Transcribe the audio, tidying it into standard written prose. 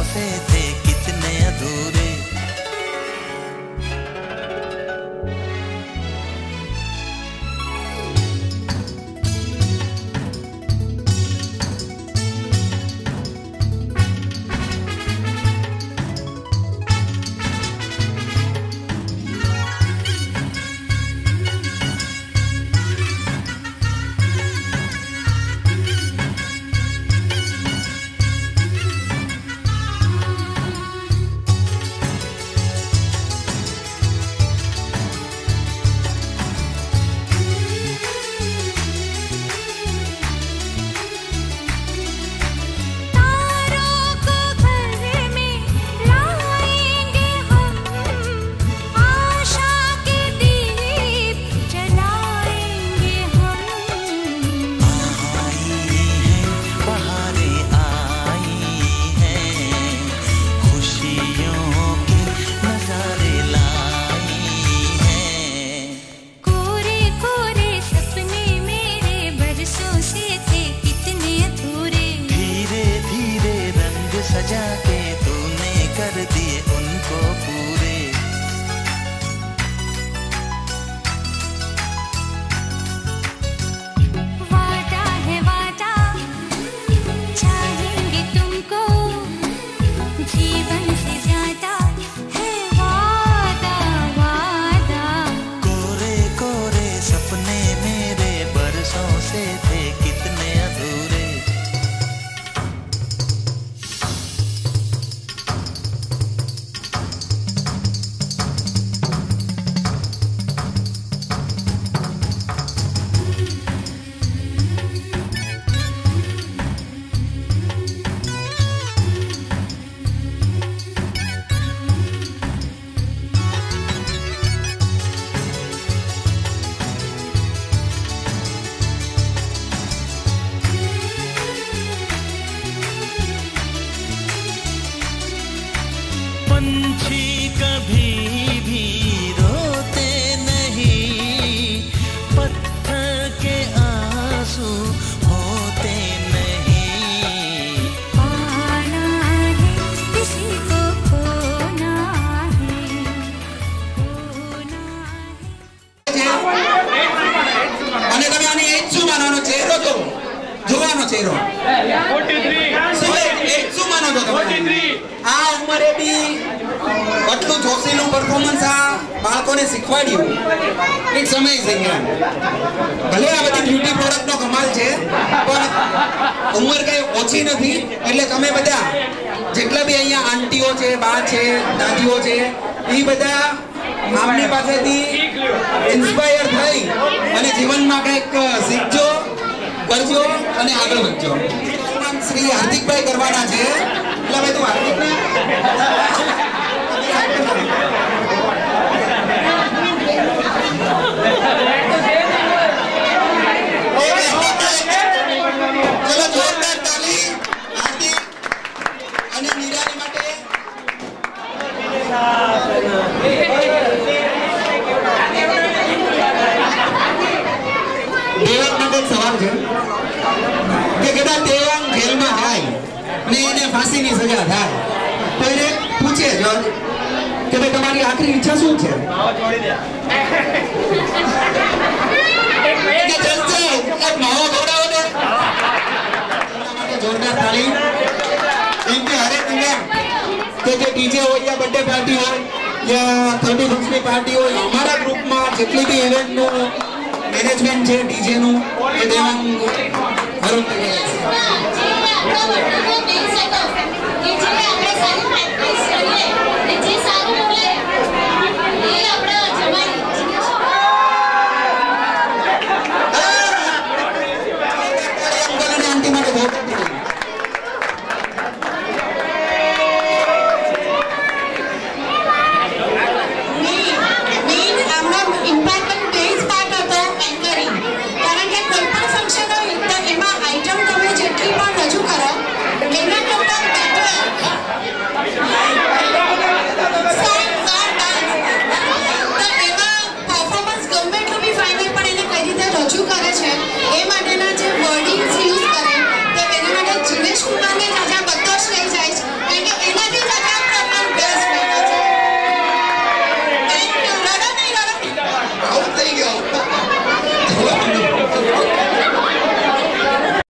से थे कितने अधूरे। सजा के तूने कर दिए उनको पूरे। वादा है वादा, चाहेंगे तुमको जीवन से ज्यादा है वादा वादा। कोरे कोरे सपने मेरे बरसों से थे कितने अधूरे। पंछी कभी भी रोते नहीं, पत्थर के आंसू होते नहीं। पाना है किसी को खोना है, खोना है। અને તમે આને એજ્જુ માનવાનો ચહેરો તો જોવાનો ચહેરો 43 શું એજ્જુ માનો છો તમે? આ ઉંમરે બી કેટલું જોશીલું પરફોર્મન્સ આ બાળકોને શીખવાડ્યું એક સમય છે ગયા। ભલે આ બધી બ્યુટી પ્રોડક્ટનો કમાલ છે પણ ઉંમર કઈ ઓછી નથી। એટલે તમે બધા જેટલા બી અહીંયા આંટીઓ છે, બા છે, દાદીઓ છે, એ બધા આમની પાસેથી ઇન્સ્પાયર થઈ અને જીવનમાં કંઈક શીખજો, કરજો અને આગળ વધજો। શ્રી હાર્દિકભાઈ કરવાના છે એટલે ભાઈ તું હાર્દિકને ચલો જોરદાર તાલી હાર્દિક અને નિરાની માટે। દેવાંગ માટે સવાલ છે કે કદાચ દેવાંગ જેલમાં જાય ને એને ફાંસીની સજા થાય તો એને પૂછે જજ કે ભાઈ તમારી આખરી ઈચ્છા શું છે? કે જલ્દી એક માવો ખવડાવો ને। જોરદાર તાળી। એમ કે હરેક દિન કે જે ડીજે હોય યા બર્થડે પાર્ટી હોય યા 31મી પાર્ટી હોય, અમારા ગ્રુપમાં જેટલી બી ઇવેન્ટનું મેનેજમેન્ટ છે ડીજેનું એ દેવાંગ વરુણ